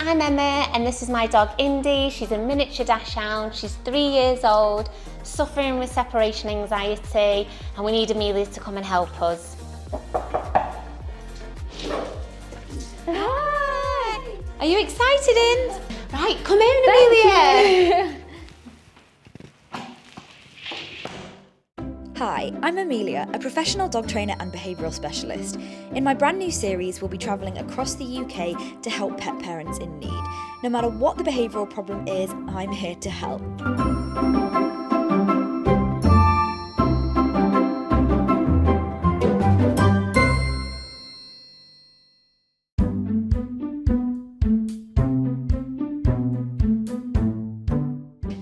I'm Emma and this is my dog Indy. She's a miniature Dachshund. She's 3 years old, suffering with separation anxiety, and we need Amelia to come and help us. Hi! Are you excited, Ind? Right, come in, Amelia! Hi, I'm Amelia, a professional dog trainer and behavioural specialist. In my brand new series, we'll be travelling across the UK to help pet parents in need. No matter what the behavioural problem is, I'm here to help.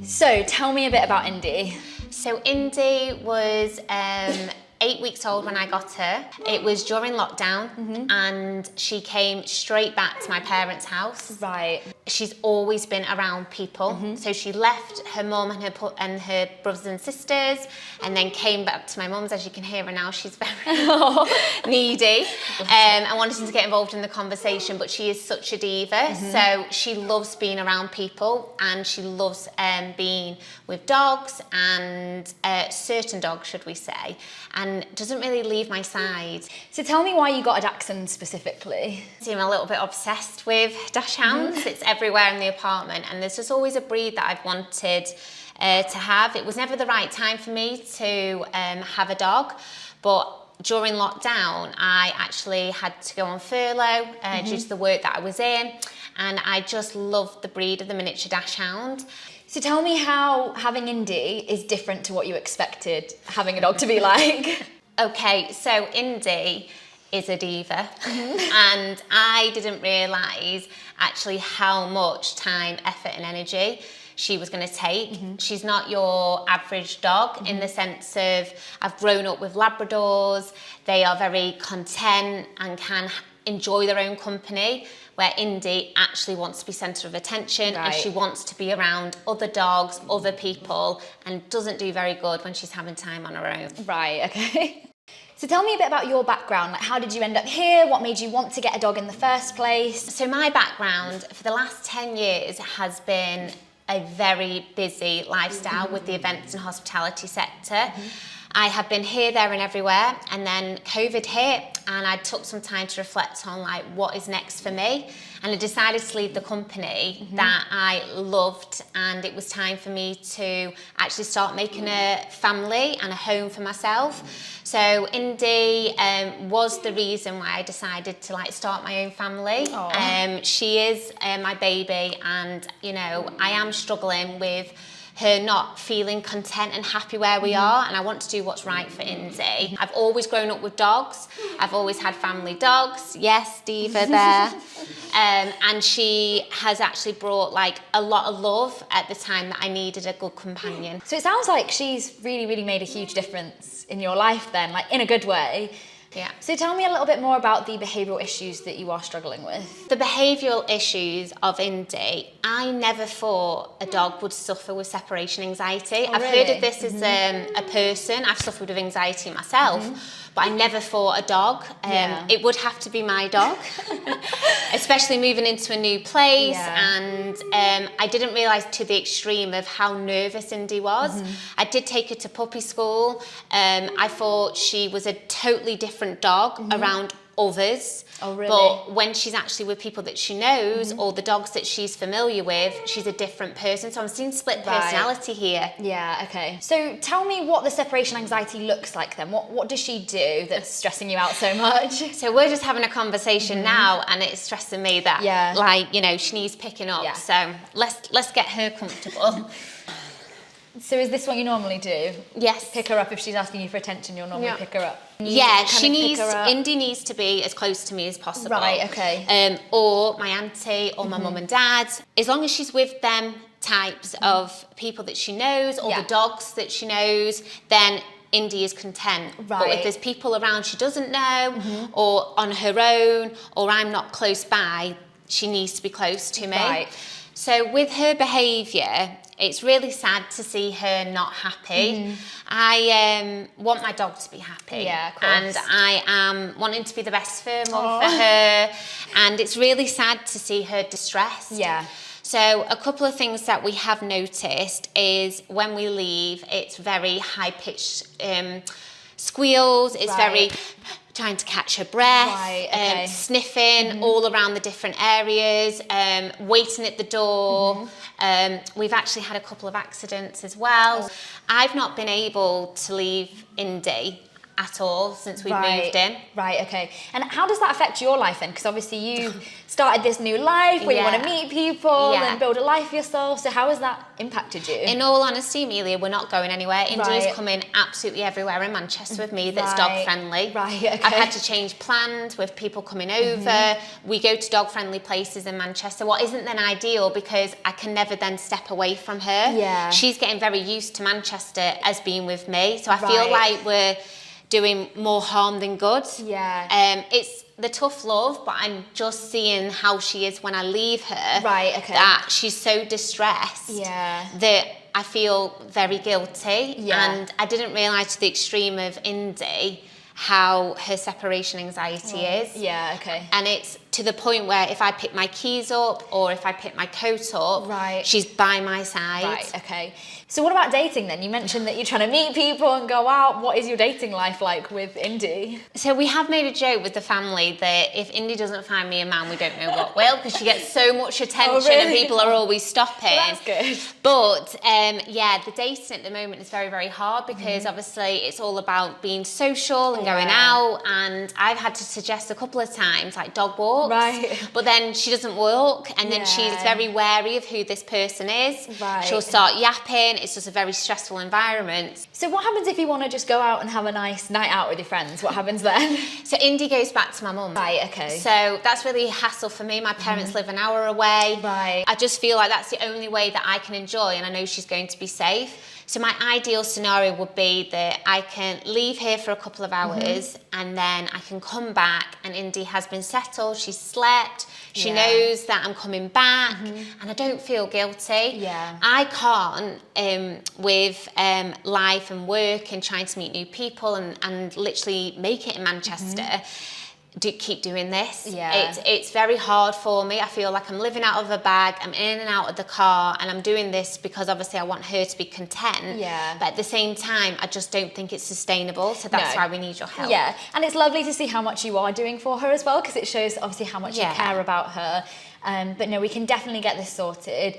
So, tell me a bit about Indy. So Indy was 8 weeks old when I got her. It was during lockdown and she came straight back to my parents' house. Right. She's always been around people. So she left her mum and her brothers and sisters and then came back to my mum's. As you can hear her now, she's very needy. I wanted to get involved in the conversation, but she is such a diva. So she loves being around people and she loves being with dogs and certain dogs, should we say, and doesn't really leave my side. So tell me why you got a Dachshund specifically. I'm a little bit obsessed with Dachshunds. It's everywhere in the apartment and there's just always a breed that I've wanted to have. It was never the right time for me to have a dog, but during lockdown I actually had to go on furlough due to the work that I was in, and I just loved the breed of the miniature Dachshund. So tell me how having Indy is different to what you expected having a dog to be like. Okay, so Indy is a diva and I didn't realise actually how much time, effort and energy she was going to take. She's not your average dog in the sense of I've grown up with Labradors. They are very content and can enjoy their own company, where Indy actually wants to be centre of attention and she wants to be around other dogs, other people, and doesn't do very good when she's having time on her own. Right, okay. So tell me a bit about your background. Like, how did you end up here? What made you want to get a dog in the first place? So my background for the last 10 years has been a very busy lifestyle with the events and hospitality sector. I have been here, there and everywhere, and then COVID hit and I took some time to reflect on like what is next for me, and I decided to leave the company that I loved, and it was time for me to actually start making a family and a home for myself. So Indy was the reason why I decided to like start my own family. She is my baby, and you know I am struggling with her not feeling content and happy where we are, and I want to do what's right for Indy. I've always grown up with dogs. I've always had family dogs. Yes, Diva there. And she has actually brought like a lot of love at the time that I needed a good companion. So it sounds like she's really made a huge difference in your life then, like in a good way. Yeah. So tell me a little bit more about the behavioural issues that you are struggling with. The behavioural issues of Indy, I never thought a dog would suffer with separation anxiety. I've heard of this as a person. I've suffered with anxiety myself, but I never thought a dog. It would have to be my dog, especially moving into a new place. And I didn't realise to the extreme of how nervous Indy was. I did take her to puppy school. I thought she was a totally different dog around others. Oh, really? But when she's actually with people that she knows or the dogs that she's familiar with, she's a different person. So I'm seeing split personality here. Yeah, okay. So tell me what the separation anxiety looks like then. What does she do that's stressing you out so much? So we're just having a conversation now and it's stressing me that like, you know, she needs picking up. So let's get her comfortable. So is this what you normally do? Yes. Pick her up if she's asking you for attention, you'll normally pick her up? Yeah, Indy needs to be as close to me as possible. Right, okay. Or my auntie or my mum and dad. As long as she's with them types of people that she knows or the dogs that she knows, then Indy is content. But if there's people around she doesn't know or on her own or I'm not close by, she needs to be close to me. So with her behaviour, It's really sad to see her not happy. I want my dog to be happy. Yeah, of course. And I am wanting to be the best fur mum for her. And it's really sad to see her distressed. Yeah. So a couple of things that we have noticed is when we leave, it's very high-pitched squeals. It's very trying to catch her breath, sniffing all around the different areas, waiting at the door. We've actually had a couple of accidents as well. I've not been able to leave Indy at all since we've moved in. Right, okay. And how does that affect your life then? Because obviously you started this new life where you want to meet people and build a life for yourself. So how has that impacted you? In all honesty, Amelia, we're not going anywhere. Indy's coming absolutely everywhere in Manchester with me that's dog friendly. I've had to change plans with people coming over. We go to dog friendly places in Manchester. What isn't then ideal because I can never then step away from her. She's getting very used to Manchester as being with me. So I feel like we're doing more harm than good. It's the tough love, but I'm just seeing how she is when I leave her. That she's so distressed that I feel very guilty. And I didn't realise to the extreme of Indy how her separation anxiety is. And it's to the point where if I pick my keys up or if I pick my coat up, she's by my side. So what about dating then? You mentioned that you're trying to meet people and go out. What is your dating life like with Indy? So we have made a joke with the family that if Indy doesn't find me a man, we don't know what will, because she gets so much attention and people are always stopping. That's good. But the dating at the moment is very, very hard because obviously it's all about being social and going out, and I've had to suggest a couple of times like dog walks. But then she doesn't walk, and then she's very wary of who this person is. She'll start yapping. It's just a very stressful environment. So what happens if you want to just go out and have a nice night out with your friends? What happens then? So Indy goes back to my mum. So that's really a hassle for me. My parents live an hour away. I just feel like that's the only way that I can enjoy, and I know she's going to be safe. So my ideal scenario would be that I can leave here for a couple of hours and then I can come back and Indy has been settled, she's slept, she knows that I'm coming back and I don't feel guilty. I can't, with life and work and trying to meet new people and literally make it in Manchester, keep doing this. It's very hard for me. I feel like I'm living out of a bag, I'm in and out of the car, and I'm doing this because obviously I want her to be content. But at the same time, I just don't think it's sustainable. So that's why we need your help. And it's lovely to see how much you are doing for her as well, because it shows obviously how much you care about her. But no, we can definitely get this sorted.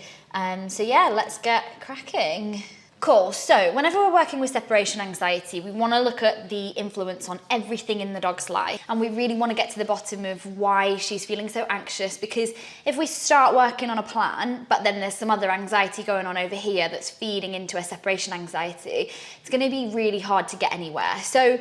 So yeah, let's get cracking. Cool. So whenever we're working with separation anxiety, we want to look at the influence on everything in the dog's life. And we really want to get to the bottom of why she's feeling so anxious, because if we start working on a plan, but then there's some other anxiety going on over here that's feeding into a separation anxiety, it's going to be really hard to get anywhere. So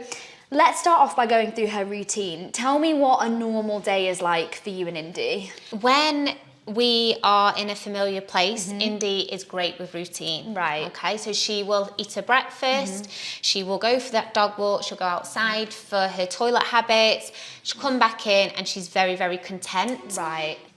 let's start off by going through her routine. Tell me what a normal day is like for you and Indy. When we are in a familiar place, Indy is great with routine. Okay, so she will eat her breakfast, she will go for that dog walk, she'll go outside for her toilet habits, she'll come back in and she's very, very content.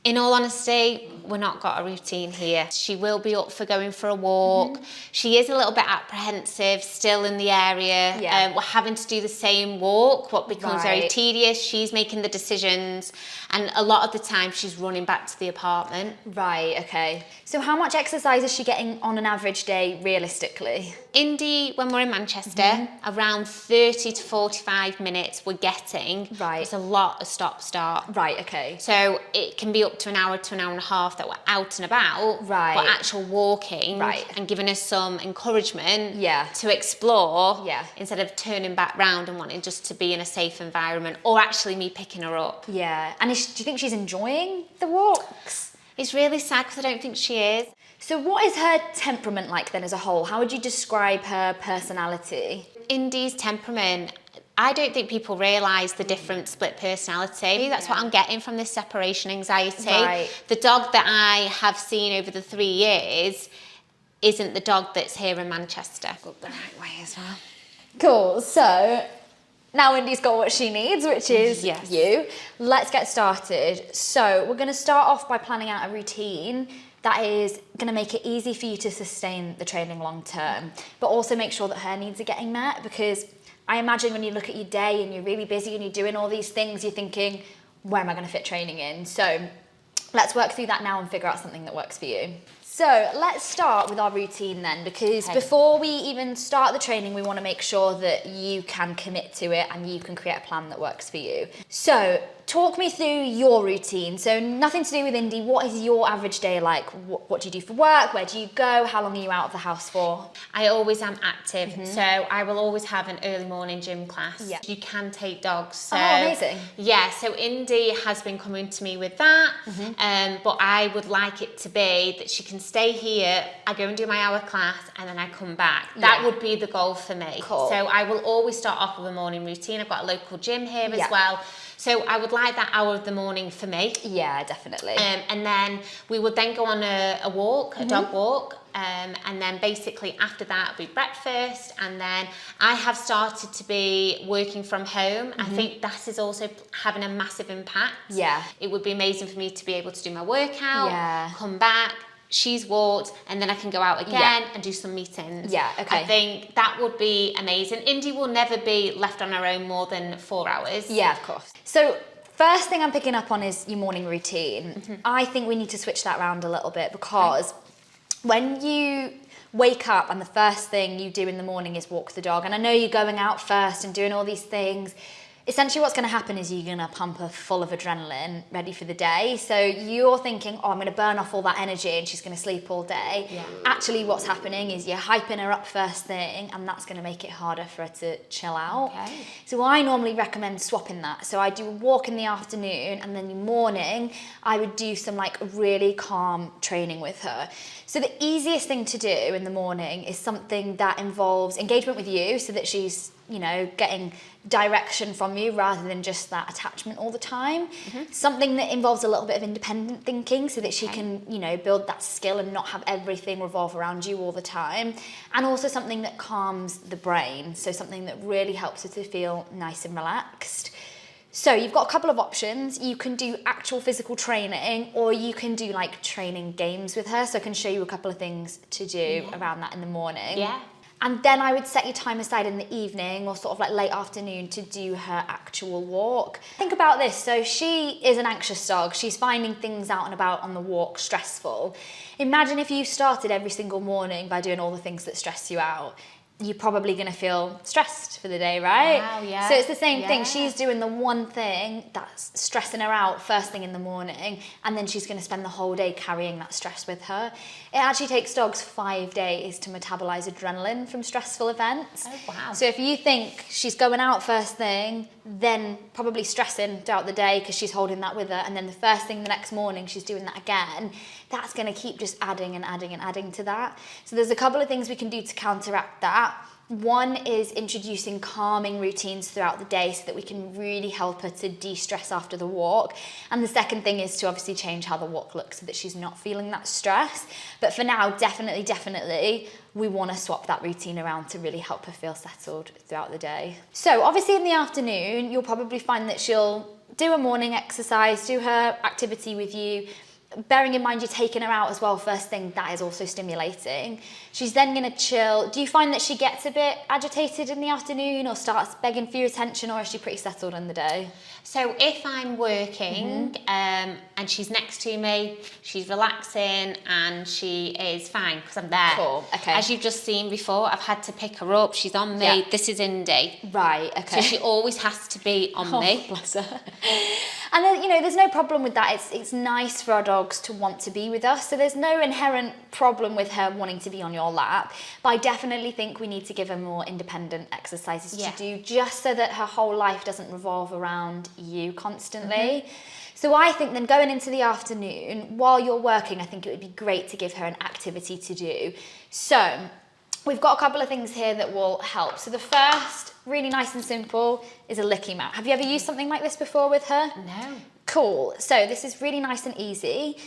In all honesty, we're not got a routine here. She will be up for going for a walk. She is a little bit apprehensive still in the area. We're having to do the same walk, what becomes very tedious. She's making the decisions, and a lot of the time she's running back to the apartment. Okay. So how much exercise is she getting on an average day realistically? Indy, when we're in Manchester, around 30 to 45 minutes we're getting. It's a lot of stop-start. Okay. So it can be up to an hour and a half that we're out and about, but actual walking and giving us some encouragement to explore instead of turning back round and wanting just to be in a safe environment, or actually me picking her up. And do you think she's enjoying the walks? It's really sad because I don't think she is. So what is her temperament like then as a whole? How would you describe her personality? Indy's temperament, I don't think people realise the different split personality. That's what I'm getting from this separation anxiety. The dog that I have seen over the 3 years isn't the dog that's here in Manchester. Go the right way as well. Cool. So now Indy's got what she needs, which is you. Let's get started. So we're going to start off by planning out a routine. that is going to make it easy for you to sustain the training long term, but also make sure that her needs are getting met. Because I imagine when you look at your day and you're really busy and you're doing all these things, you're thinking, where am I going to fit training in? So let's work through that now and figure out something that works for you. So let's start with our routine then, because before we even start the training, we want to make sure that you can commit to it and you can create a plan that works for you. So talk me through your routine. So nothing to do with Indy. What is your average day like? What do you do for work? Where do you go? How long are you out of the house for? I always am active. So I will always have an early morning gym class. Yeah. You can take dogs. So, Oh, amazing. Yeah, so Indy has been coming to me with that. But I would like it to be that she can stay here, I go and do my hour class, and then I come back. That would be the goal for me. Cool. So I will always start off with a morning routine. I've got a local gym here as well. So I would like that hour of the morning for me. Yeah, definitely. And then we would then go on a walk, a dog walk. And then basically after that would be breakfast. And then I have started to be working from home. I think that is also having a massive impact. Yeah. It would be amazing for me to be able to do my workout, Yeah. come back, she's walked, and then I can go out again and do some meetings. Yeah, okay. I think that would be amazing. Indy will never be left on her own more than 4 hours. Yeah, of course. So first thing I'm picking up on is your morning routine. I think we need to switch that around a little bit, because when you wake up and the first thing you do in the morning is walk the dog, and I know you're going out first and doing all these things, essentially what's going to happen is you're going to pump her full of adrenaline ready for the day. So you're thinking, oh, I'm going to burn off all that energy and she's going to sleep all day. Yeah. Actually, what's happening is you're hyping her up first thing, and that's going to make it harder for her to chill out. Okay. So I normally recommend swapping that. So I do a walk in the afternoon, and then in the morning I would do some like really calm training with her. So the easiest thing to do in the morning is something that involves engagement with you, so that she's, you know, getting direction from you rather than just that attachment all the time. Something that involves a little bit of independent thinking, so that she can, you know, build that skill and not have everything revolve around you all the time. And also something that calms the brain, so something that really helps her to feel nice and relaxed. So you've got a couple of options. You can do actual physical training, or you can do like training games with her. So I can show you a couple of things to do around that in the morning. Yeah. And then I would set your time aside in the evening, or sort of like late afternoon, to do her actual walk. Think about this. So she is an anxious dog. She's finding things out and about on the walk stressful. Imagine if you started every single morning by doing all the things that stress you out. You're probably going to feel stressed for the day, right? Wow, yeah. So it's the same thing. Yeah. She's doing the one thing that's stressing her out first thing in the morning, and then she's going to spend the whole day carrying that stress with her. It actually takes dogs 5 days to metabolize adrenaline from stressful events. Oh, wow. So if you think she's going out first thing, then probably stressing throughout the day because she's holding that with her, and then the first thing the next morning she's doing that again, that's going to keep just adding and adding and adding to that. So there's a couple of things we can do to counteract that. One is introducing calming routines throughout the day, so that we can really help her to de-stress after the walk. And the second thing is to obviously change how the walk looks, so that she's not feeling that stress. But for now, definitely, we want to swap that routine around to really help her feel settled throughout the day. So obviously in the afternoon, you'll probably find that she'll do a morning exercise, do her activity with you. Bearing in mind you're taking her out as well first thing, that is also stimulating. She's then going to chill. Do you find that she gets a bit agitated in the afternoon, or starts begging for your attention, or is she pretty settled in the day? So if I'm working and she's next to me, she's relaxing and she is fine because I'm there. Cool, okay. As you've just seen before, I've had to pick her up. She's on me. Yeah. This is Indy. Right, okay. So she always has to be on me. Bless her. And then, you know, there's no problem with that. It's nice for our dogs to want to be with us. So there's no inherent problem with her wanting to be on your lap. But I definitely think we need to give her more independent exercises to do, just so that her whole life doesn't revolve around you constantly. So I think then going into the afternoon, while you're working, I think it would be great to give her an activity to do. So we've got a couple of things here that will help. So the first, really nice and simple, is a licky mat. Have you ever used something like this before with her? No. Cool. So this is really nice and easy.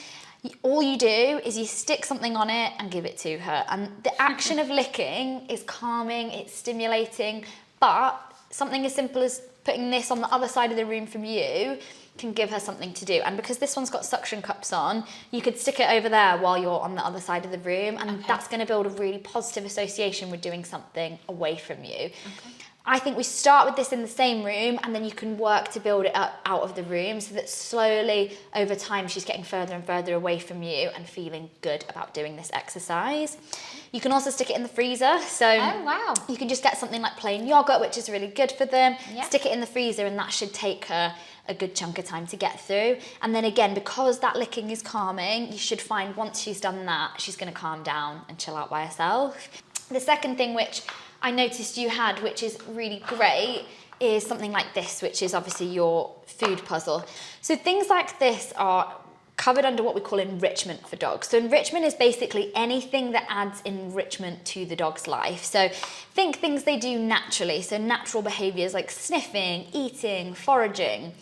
All you do is you stick something on it and give it to her. And the action of licking is calming, it's stimulating, but something as simple as putting this on the other side of the room from you can give her something to do. And because this one's got suction cups on, you could stick it over there while you're on the other side of the room, and that's going to build a really positive association with doing something away from you. I think we start with this in the same room, and then you can work to build it up out of the room so that slowly over time she's getting further and further away from you and feeling good about doing this exercise. You can also stick it in the freezer, so you can just get something like plain yogurt, which is really good for them, stick it in the freezer, and that should take her a good chunk of time to get through. And then again, because that licking is calming, you should find once she's done that, she's going to calm down and chill out by herself. The second thing which I noticed you had, which is really great, is something like this, which is obviously your food puzzle. So things like this are covered under what we call enrichment for dogs. So enrichment is basically anything that adds enrichment to the dog's life. So think things they do naturally, so natural behaviours like sniffing, eating, foraging.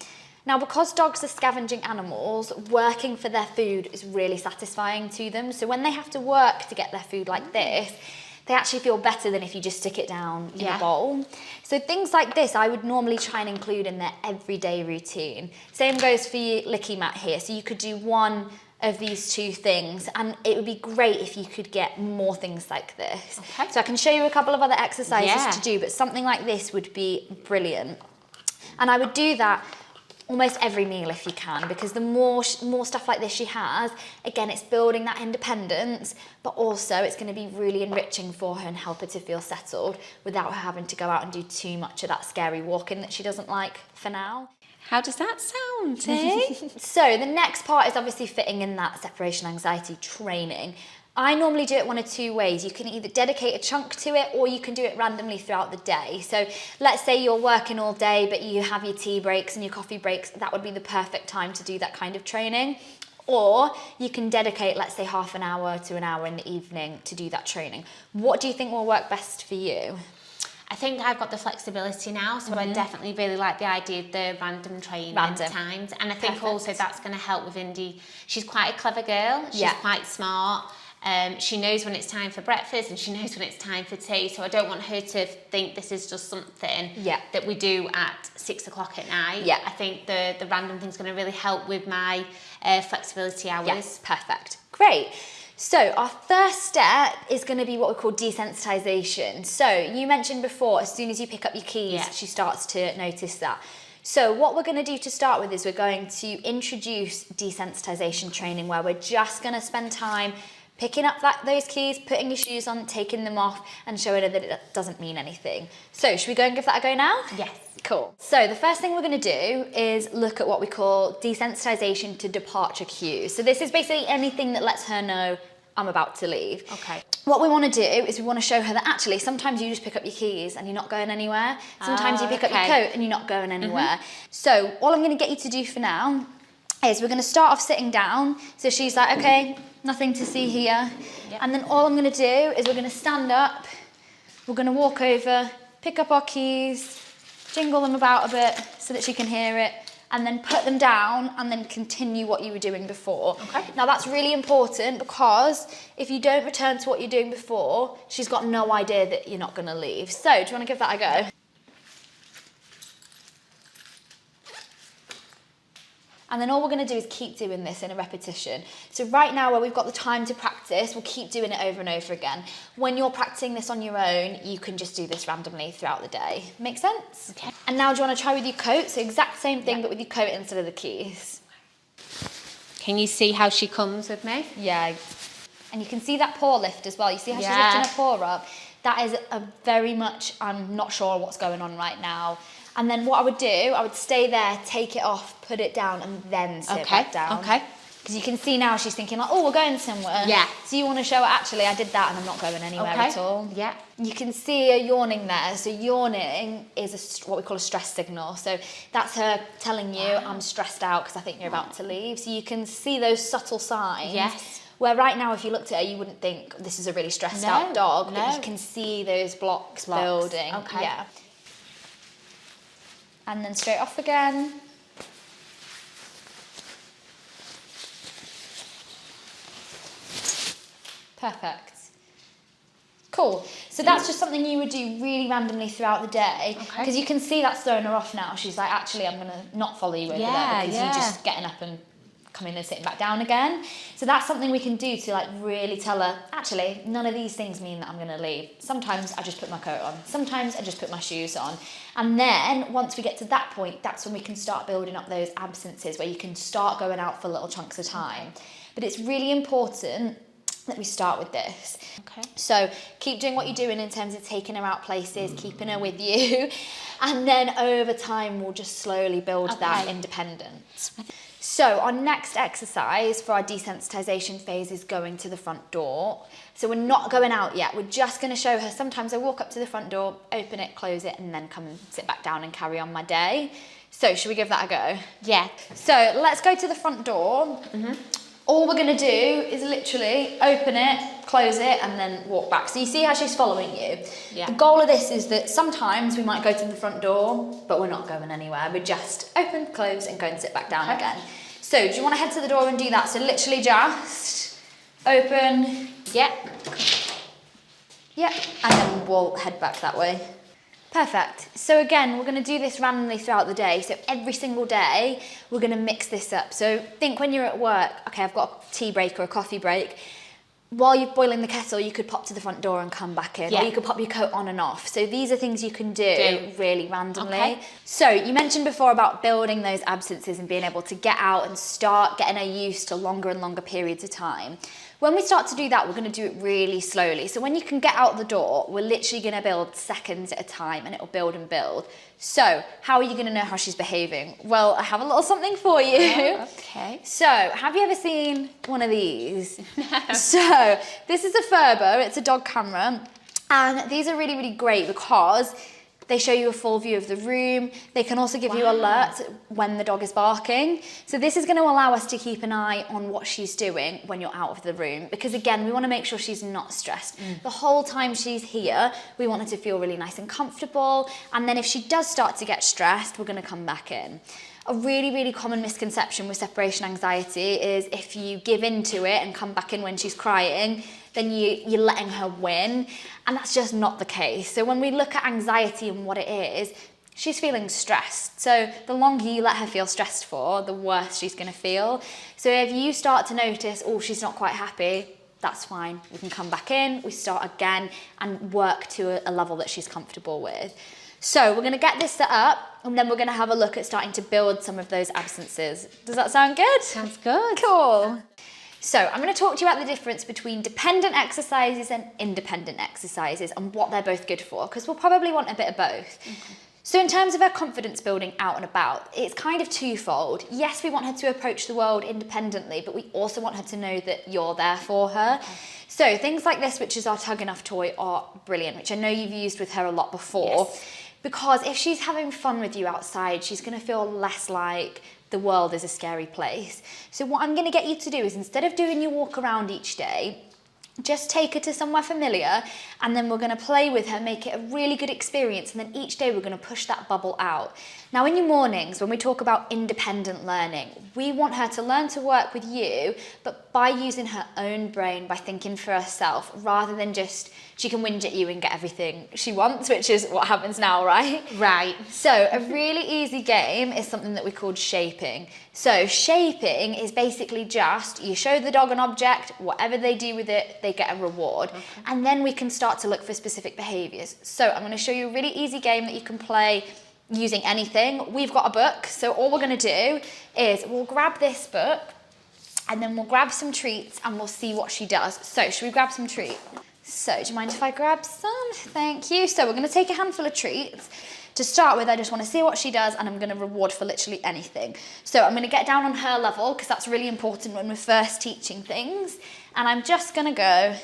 Now, because dogs are scavenging animals, working for their food is really satisfying to them. So when they have to work to get their food like this, they actually feel better than if you just stick it down in a bowl. So things like this, I would normally try and include in their everyday routine. Same goes for your licky mat here. So you could do one of these two things, and it would be great if you could get more things like this. So I can show you a couple of other exercises to do, but something like this would be brilliant. And I would do that almost every meal if you can, because the more stuff like this she has, again, it's building that independence, but also it's going to be really enriching for her and help her to feel settled without her having to go out and do too much of that scary walking that she doesn't like for now. How does that sound, eh? So the next part is obviously fitting in that separation anxiety training. I normally do it one of two ways. You can either dedicate a chunk to it, or you can do it randomly throughout the day. So let's say you're working all day, but you have your tea breaks and your coffee breaks. That would be the perfect time to do that kind of training. Or you can dedicate, let's say, half an hour to an hour in the evening to do that training. What do you think will work best for you? I think I've got the flexibility now, so I definitely really like the idea of the random training times. And I think also that's going to help with Indy. She's quite a clever girl. She's quite smart. She knows when it's time for breakfast and she knows when it's time for tea. So I don't want her to think this is just something that we do at 6 o'clock at night. I think the random thing's going to really help with my flexibility hours. Yes, perfect. Great. So our first step is going to be what we call desensitization. So you mentioned before, as soon as you pick up your keys, she starts to notice that. So what we're going to do to start with is we're going to introduce desensitization training, where we're just going to spend time picking up those keys, putting your shoes on, taking them off, and showing her that it doesn't mean anything. So should we go and give that a go now? Yes. Cool. So the first thing we're going to do is look at what we call desensitization to departure cues. So this is basically anything that lets her know I'm about to leave. Okay. What we want to do is we want to show her that actually sometimes you just pick up your keys and you're not going anywhere. Sometimes you pick up your coat and you're not going anywhere. So all I'm going to get you to do for now is we're going to start off sitting down. So she's like, okay, nothing to see here. And then all I'm going to do is we're going to stand up, we're going to walk over, pick up our keys, jingle them about a bit so that she can hear it, and then put them down and then continue what you were doing before. Okay. Now that's really important, because if you don't return to what you're doing before, she's got no idea that you're not going to leave. So do you want to give that a go? And then all we're going to do is keep doing this in a repetition. So right now, where we've got the time to practice, we'll keep doing it over and over again. When you're practicing this on your own, you can just do this randomly throughout the day. Make sense? Okay. And now do you want to try with your coat? So exact same thing, but with your coat instead of the keys. Can you see how she comes with me? Yeah. And you can see that paw lift as well. You see how she's lifting her paw up? That is a very much, I'm not sure what's going on right now. And then what I would do, I would stay there, take it off, put it down, and then sit back down. Okay. Because you can see now she's thinking like, oh, we're going somewhere. Yeah. So you want to show her, actually, I did that and I'm not going anywhere at all. Yeah. You can see her yawning there. So yawning is what we call a stress signal. So that's her telling you, I'm stressed out because I think you're about to leave. So you can see those subtle signs. Yes. Where right now, if you looked at her, you wouldn't think this is a really stressed out dog. But you can see those blocks building. Okay. Yeah. And then straight off again. Perfect. Cool. So that's just something you would do really randomly throughout the day, because you can see that's throwing her off now. She's like, actually, I'm going to not follow you over there because you're just getting up and coming and sitting back down again. So that's something we can do to like really tell her, actually, none of these things mean that I'm going to leave. Sometimes I just put my coat on. Sometimes I just put my shoes on. And then once we get to that point, that's when we can start building up those absences where you can start going out for little chunks of time. But it's really important that we start with this. So keep doing what you're doing in terms of taking her out places, keeping her with you, and then over time we'll just slowly build that independence. So our next exercise for our desensitization phase is going to the front door. So we're not going out yet, we're just going to show her. Sometimes I walk up to the front door, open it, close it, and then come and sit back down and carry on my day. So should we give that a go? Yeah. So let's go to the front door. All we're going to do is literally open it, close it, and then walk back. So you see how she's following you? Yeah. The goal of this is that sometimes we might go to the front door, but we're not going anywhere. We're just open, close, and go and sit back down again. So do you want to head to the door and do that? So literally just open, and then we'll head back that way. Perfect. So again, we're going to do this randomly throughout the day. So every single day, we're going to mix this up. So think when you're at work, okay, I've got a tea break or a coffee break. While you're boiling the kettle, you could pop to the front door and come back in. Or you could pop your coat on and off. So these are things you can do really randomly. So you mentioned before about building those absences and being able to get out and start getting her used to longer and longer periods of time. When we start to do that, we're going to do it really slowly. So when you can get out the door, we're literally going to build seconds at a time, and it'll build and build. So how are you going to know how she's behaving? Well, I have a little something for you. So have you ever seen one of these? No. So this is a Furbo. It's a dog camera. And these are really, really great because they show you a full view of the room. They can also give you alerts when the dog is barking. So this is going to allow us to keep an eye on what she's doing when you're out of the room. Because again, we want to make sure she's not stressed. The whole time she's here, we want her to feel really nice and comfortable. And then if she does start to get stressed, we're going to come back in. A really, really common misconception with separation anxiety is if you give in to it and come back in when she's crying, then you're letting her win. And that's just not the case. So when we look at anxiety and what it is, she's feeling stressed. So the longer you let her feel stressed for, the worse she's going to feel. So if you start to notice, oh, she's not quite happy, that's fine. We can come back in, we start again and work to a level that she's comfortable with. So we're going to get this set up, and then we're going to have a look at starting to build some of those absences. Does that sound good? Sounds good. Cool. So I'm going to talk to you about the difference between dependent exercises and independent exercises and what they're both good for, because we'll probably want a bit of both. So in terms of her confidence building out and about, it's kind of twofold. Yes, we want her to approach the world independently, but we also want her to know that you're there for her. So things like this, which is our Tug Enough toy, are brilliant, which I know you've used with her a lot before. Because if she's having fun with you outside, she's going to feel less like the world is a scary place. So what I'm going to get you to do is, instead of doing your walk around each day, just take her to somewhere familiar, and then we're going to play with her, make it a really good experience, and then each day we're going to push that bubble out. Now in your mornings, when we talk about independent learning, we want her to learn to work with you, but by using her own brain, by thinking for herself, rather than just she can whinge at you and get everything she wants, which is what happens now, right? Right. So a really easy game is something that we called shaping. So shaping is basically just, you show the dog an object, whatever they do with it, they get a reward. And then we can start to look for specific behaviours. So I'm going to show you a really easy game that you can play using anything. We've got a book, so all we're going to do is we'll grab this book, and then we'll grab some treats, and we'll see what she does. So should we grab some treats? So do you mind if I grab some? Thank you. So we're going to take a handful of treats. To start with, I just want to see what she does, and I'm going to reward for literally anything. So I'm going to get down on her level, because that's really important when we're first teaching things. And I'm just going to go,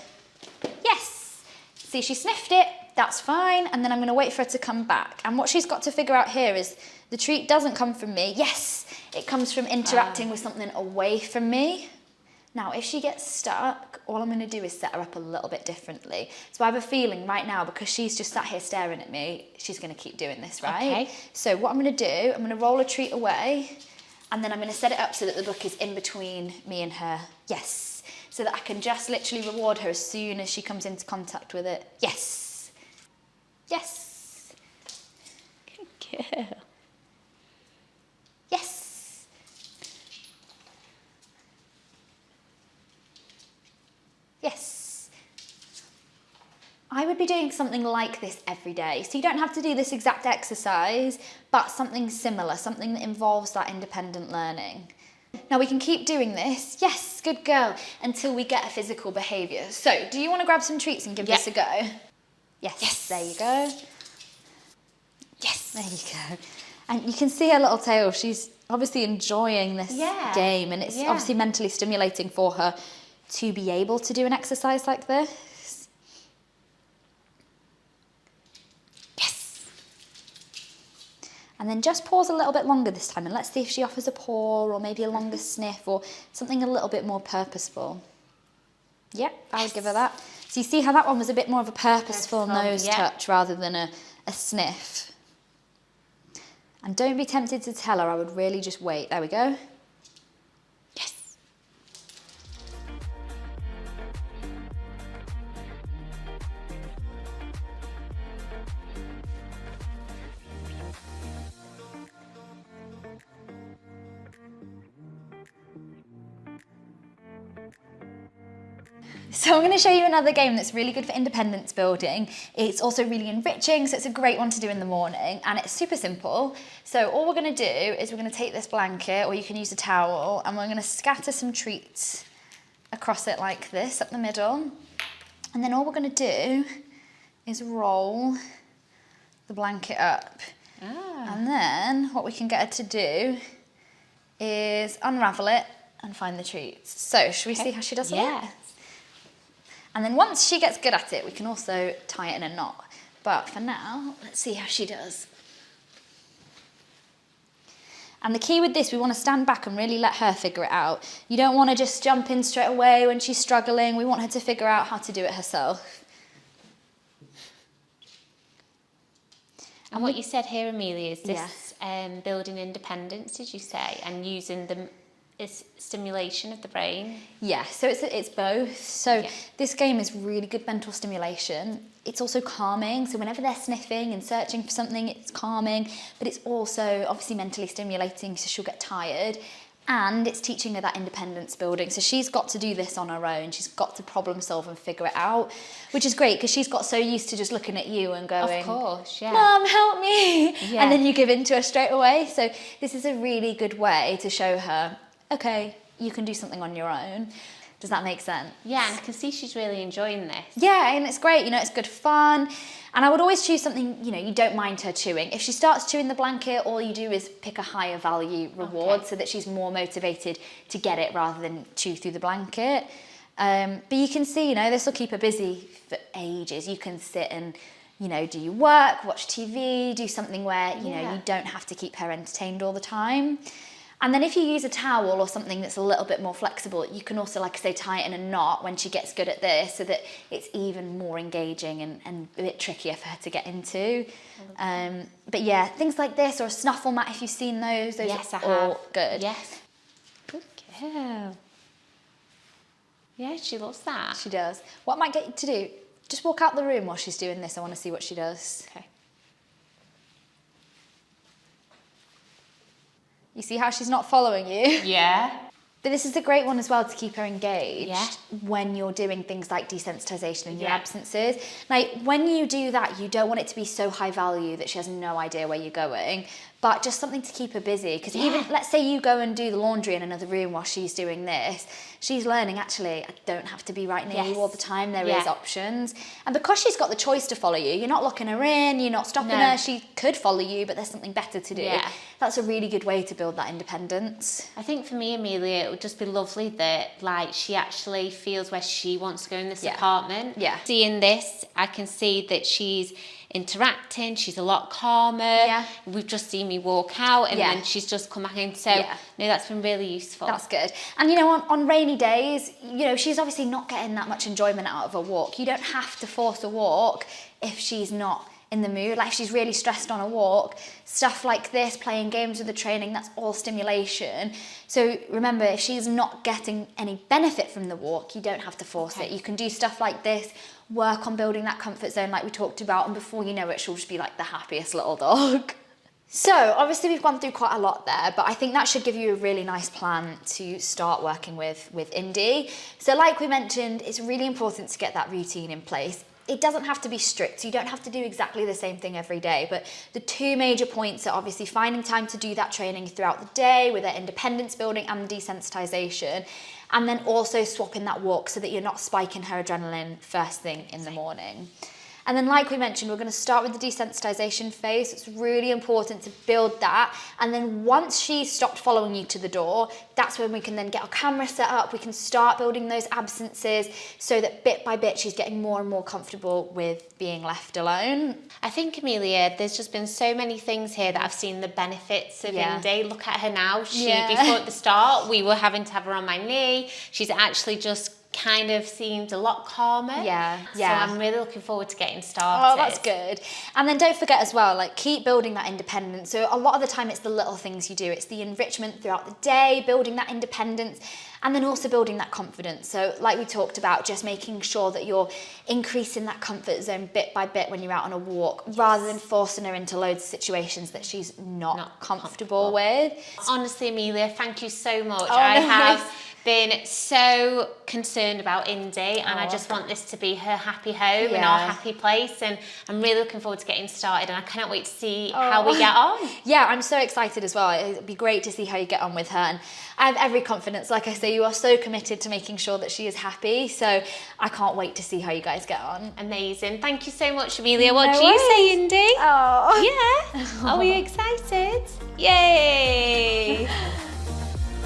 yes. See, she sniffed it. That's fine. And then I'm going to wait for her to come back. And what she's got to figure out here is the treat doesn't come from me. Yes, it comes from interacting with something away from me. Now, if she gets stuck, all I'm going to do is set her up a little bit differently. So I have a feeling right now, because she's just sat here staring at me, she's going to keep doing this, right? Okay. So what I'm going to do, I'm going to roll a treat away, and then I'm going to set it up so that the book is in between me and her. Yes. so that I can just literally reward her as soon as she comes into contact with it. Yes. Yes. Good girl. Yes. Yes. I would be doing something like this every day. So you don't have to do this exact exercise, but something similar, something that involves that independent learning. Now we can keep doing this, yes, good girl, until we get a physical behaviour. So, do you want to grab some treats and give this a go? Yes, yes, there you go. Yes, there you go. And you can see her little tail, she's obviously enjoying this game, and it's obviously mentally stimulating for her to be able to do an exercise like this. Yes. And then just pause a little bit longer this time, and let's see if she offers a paw or maybe a longer sniff or something a little bit more purposeful. Yep, I would give her that. So you see how that one was a bit more of a purposeful nose touch rather than a sniff. And don't be tempted to tell her, I would really just wait. There we go. Yes. So I'm going to show you another game that's really good for independence building. It's also really enriching, so it's a great one to do in the morning, and it's super simple. So all we're going to do is we're going to take this blanket, or you can use a towel, and we're going to scatter some treats across it like this, up the middle. And then all we're going to do is roll the blanket up. And then what we can get her to do is unravel it and find the treats. So should we see how she does it? Yes. And then once she gets good at it, we can also tie it in a knot. But for now, let's see how she does. And the key with this, we want to stand back and really let her figure it out. You don't want to just jump in straight away when she's struggling. We want her to figure out how to do it herself. And what you said here, Amelia, is this building independence, did you say, and using the stimulation of the brain? Yeah, so it's both. So this game is really good mental stimulation. It's also calming, so whenever they're sniffing and searching for something, it's calming, but it's also obviously mentally stimulating, so she'll get tired. And it's teaching her that independence building. So she's got to do this on her own. She's got to problem solve and figure it out, which is great because she's got so used to just looking at you and going, of course, yeah, Mum, help me. Yeah. And then you give in to her straight away. So this is a really good way to show her, okay, you can do something on your own. Does that make sense? Yeah, and I can see she's really enjoying this. Yeah, and it's great, it's good fun. And I would always choose something, you don't mind her chewing. If she starts chewing the blanket, all you do is pick a higher value reward so that she's more motivated to get it rather than chew through the blanket. But you can see, this will keep her busy for ages. You can sit and, do your work, watch TV, do something where, you don't have to keep her entertained all the time. And then if you use a towel or something that's a little bit more flexible, you can also, like I say, tie it in a knot when she gets good at this so that it's even more engaging and a bit trickier for her to get into. But yeah, things like this or a snuffle mat, if you've seen those yes, are I have. all good. Yes. Good girl. Yeah, she loves that. She does. What I might get you to do, just walk out the room while she's doing this. I want to see what she does. Okay. You see how she's not following you? Yeah. But this is a great one as well to keep her engaged Yeah. when you're doing things like desensitization in your absences. Now, when you do that, you don't want it to be so high value that she has no idea where you're going, but just something to keep her busy. Because even, let's say you go and do the laundry in another room while she's doing this, she's learning, actually, I don't have to be right near you all the time. There is options. And because she's got the choice to follow you, you're not locking her in, you're not stopping her. She could follow you, but there's something better to do. Yeah. That's a really good way to build that independence. I think for me, Amelia, it would just be lovely that, she actually feels where she wants to go in this apartment. Yeah. Seeing this, I can see that she's interacting, she's a lot calmer. Yeah. We've just seen me walk out and then she's just come back in. So, no, that's been really useful. That's good. And, on rainy days, she's obviously not getting that much enjoyment out of a walk. You don't have to force a walk if she's not in the mood, like if she's really stressed on a walk, stuff like this, playing games with the training, that's all stimulation. So remember, if she's not getting any benefit from the walk, you don't have to force it. You can do stuff like this, work on building that comfort zone like we talked about, and before you know it, she'll just be like the happiest little dog. So obviously we've gone through quite a lot there, but I think that should give you a really nice plan to start working with Indy. So like we mentioned, it's really important to get that routine in place. It doesn't have to be strict, so you don't have to do exactly the same thing every day, but the two major points are obviously finding time to do that training throughout the day with their independence building and the desensitization, and then also swapping that walk so that you're not spiking her adrenaline first thing in the morning. And then like we mentioned, we're going to start with the desensitization phase. It's really important to build that. And then once she's stopped following you to the door, that's when we can then get our camera set up. We can start building those absences so that bit by bit, she's getting more and more comfortable with being left alone. I think, Amelia, there's just been so many things here that I've seen the benefits of Indy. Look at her now. Before at the start, we were having to have her on my knee. She's actually just kind of seemed a lot calmer. So I'm really looking forward to getting started. Oh, that's good. And then don't forget as well, like keep building that independence. So a lot of the time it's the little things you do. It's the enrichment throughout the day, building that independence, and then also building that confidence. So like we talked about, just making sure that you're increasing that comfort zone bit by bit when you're out on a walk, rather than forcing her into loads of situations that she's not comfortable with. Honestly, Amelia, thank you so much. I have been so concerned about Indy, and I just want this to be her happy home and our happy place, and I'm really looking forward to getting started, and I cannot wait to see how we get on. Yeah, I'm so excited as well. It'd be great to see how you get on with her, and I have every confidence. Like I say, you are so committed to making sure that she is happy, so I can't wait to see how you guys get on. Amazing. Thank you so much, Amelia. What do you say, Indy? Yeah. Are we excited? Yay!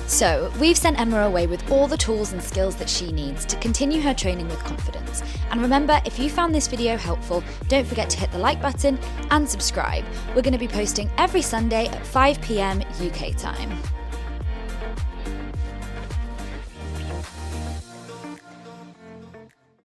So, we've sent Emma away with all the tools and skills that she needs to continue her training with confidence. And remember, if you found this video helpful, don't forget to hit the like button and subscribe. We're going to be posting every Sunday at 5 p.m. UK time.